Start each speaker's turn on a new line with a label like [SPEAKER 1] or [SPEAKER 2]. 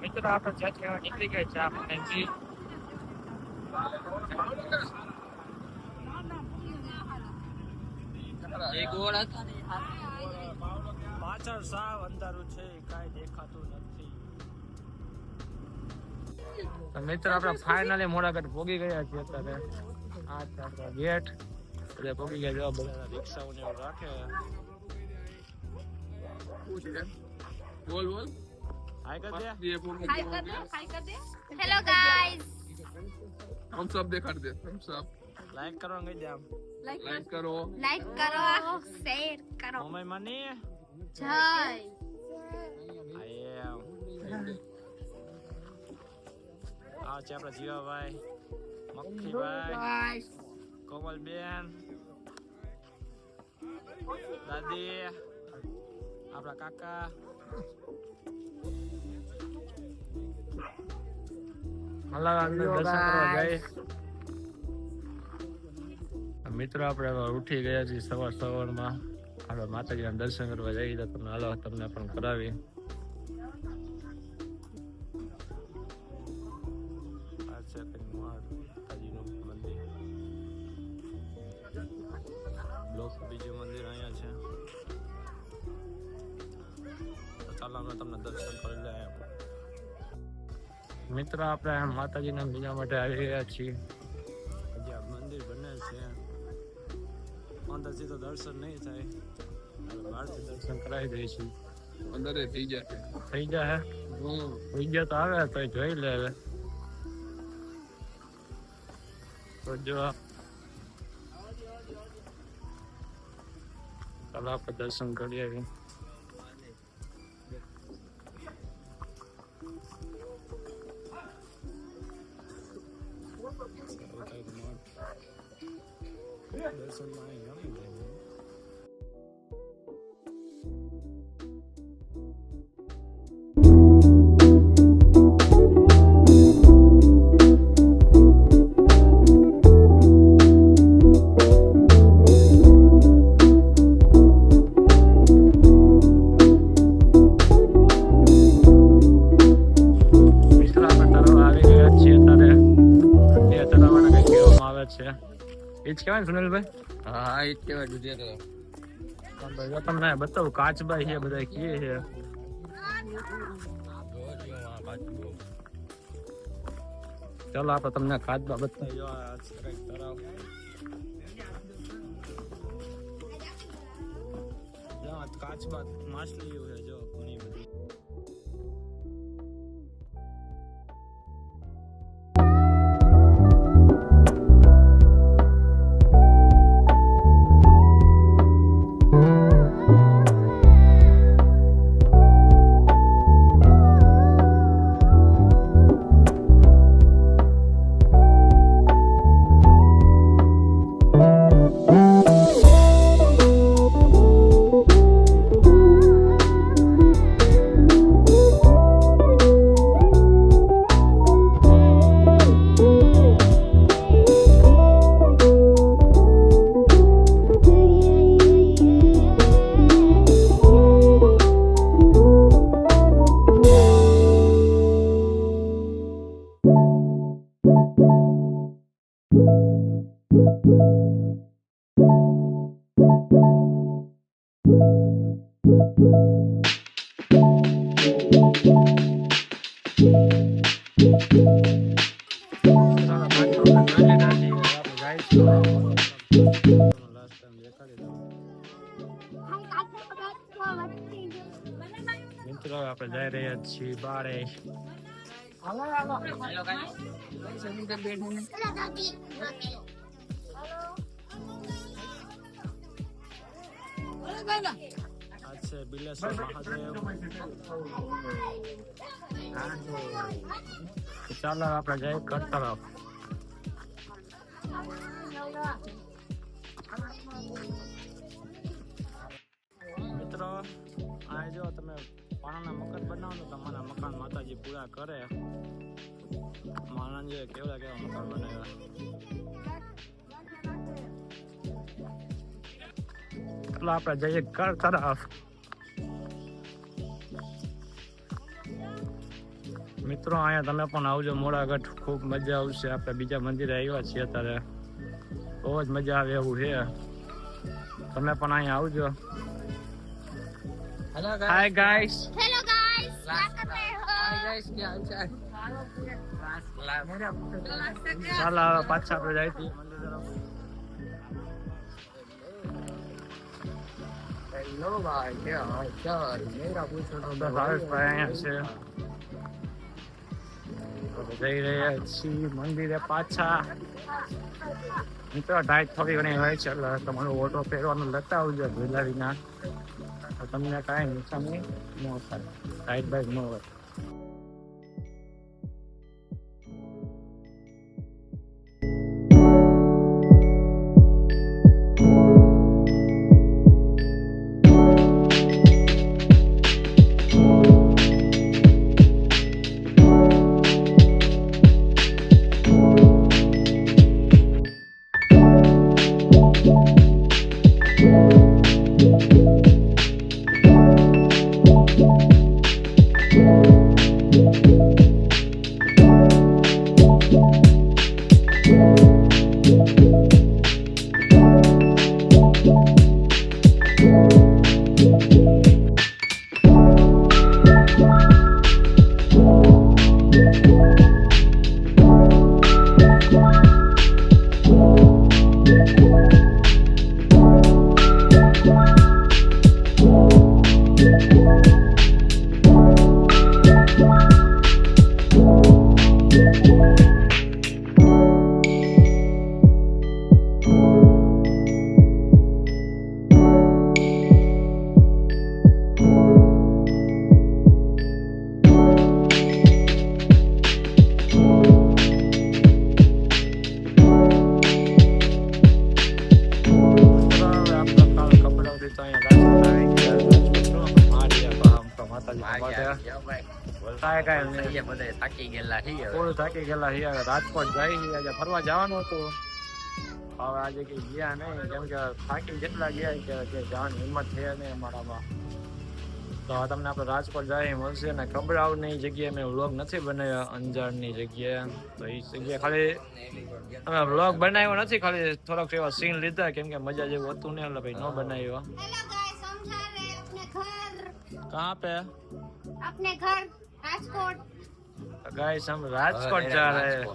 [SPEAKER 1] મિત્રો આપણે જ્યાંથી નીકળી ગયા છે આપણે પાછળ સાવ અંધારું છે, કાંઈ દેખાતું નથી. મિત્ર આપણે ફાઇનલી મોડાગઢ પહોંચી ગયા છીએ અત્યારે. આ છે આપણો ગેટ. બધા પહોંચી ગયા જવા બધા રિક્ષાઓને એવું રાખે. બોલ બોલ હાય કર દે.
[SPEAKER 2] हाय कर दे हेलो गाइस
[SPEAKER 3] थम्स अप दिखा दे थम्स अप
[SPEAKER 1] લાઈક કરો કહી દે આમ.
[SPEAKER 3] लाइक करो
[SPEAKER 2] लाइक करो शेयर करो
[SPEAKER 1] મમ્મી મની
[SPEAKER 2] जय
[SPEAKER 1] આઈ એમ. આ છે આપણા જીવાભાઈ, મક્ખીભાઈ, કોમલબેન, દાદી, આપણા કાકા. મિત્રો આપણે ઉઠી ગયા છીએ સવારમાં. આપણે માતાજીના દર્શન કરવા જઈએ તો તમને હાલો તમને પણ કરાવી. આ છે માતાજીનું મંદિર. બીજું મંદિર અહીંયા છે. તો ચાલો અમે તમને દર્શન કરી લઈએ. મિત્રો આપણે માતાજીના બીજા માટે આવી રહ્યા છીએ. જ્યાં મંદિર બને છે અંદરથી તો દર્શન નહીં થાય, બહારથી દર્શન કરાવી દઈશું.
[SPEAKER 3] अंदर થઈ જાય
[SPEAKER 1] થઈ જાય થઈ ગયા તો આવે તો જોઈ લે. હવે તો જો ચાલો આપણે દર્શન કરી આવીએ. દર્શનમાં અહીં ગમી જાય. ઈજ કેવાય સુનિલભાઈ?
[SPEAKER 3] હા ઈ કેવાય દુધિયા તો
[SPEAKER 1] તમને બતાવું કાચબાઈ છે બધા કીએ છે. ચાલો આપણે તમને કાચબા બતાવી જો આ તળાવ. કાચબા માછલીઓ છે જો ઘણી બધી. મિત્રો આપણે જઈ રહ્યા છીએ બારે. છે બિલેશ્વર મહાદેવ. ચાલો આપણે જઈએ કચ્છ તરફ. મિત્રો આ જો તમે પાણાના મકાન બનાવો તો તમારા મકાન માતાજી પૂરા કરે. માણસ જોઈએ કેવડા કેવા મકાન બનાવ્યા. ચાલો આપણે જઈએ કચ્છ તરફ. મિત્રો અહીંયા તમે પણ આવજો મોડાગઢ, ખૂબ મજા આવશે. આપણે બીજા મંદિરે આવ્યા છીએ અત્યારે, બહુ જ મજા આવે એવું છે. તમે પણ અહીંયા આવજો.
[SPEAKER 3] Hello
[SPEAKER 1] hi guys,
[SPEAKER 2] hello guys क्या कर रहे हो
[SPEAKER 3] गाइस क्या हाल चाल
[SPEAKER 1] ચાલો હવે પાછા આપણે જાય છીએ મંદિર તરફ.
[SPEAKER 3] हेलो भाई क्या हाल चाल मेरा पूछो तो
[SPEAKER 1] બધા ભાવેશભાઈ અહીંયા છે. હવે જઈ રહ્યા છીએ મંદિરે પાછા. મિત્રો ટાઈટ થોડી ઘણી હોય છે એટલે તમારું ઓટો ફેરવાનું લેતા આવજો ભૂલા વિના, તો તમને કાંઈ નુકસાની ન થાય, ટાઈટ બાઈક ન હોય.
[SPEAKER 3] થાકી ગયેલા છીએ
[SPEAKER 1] પૂરું થાકી ગયેલા છીએ. રાજકોટ જાય છે, આજે ફરવા જવાનું હતું. હવે આજે કઈ ગયા નહીં, કેમ કે થાકી જેટલા ગયા કે જવાની હિંમત છે નહીં અમારામાં. તો હવે તમને આપણે રાજકોટ જાય મળશે ને ખબરાવની જગ્યાએ મેં વ્લોગ નથી બનાવ્યો, અંજારની જગ્યાએ. તો એ જગ્યાએ ખાલી અમે વ્લોગ બનાવ્યો નથી, ખાલી થોડોક એવા સીન લીધા, કેમ કે મજા જેવું હતું ને એટલે ભાઈ ન બનાવ્યો.
[SPEAKER 2] हेलो गाइस हम जा रहे हैं अपने घर
[SPEAKER 1] कहाँ पे?
[SPEAKER 2] अपने घर राजकोट
[SPEAKER 1] गाइस हम राजकोट जा रहे हैं.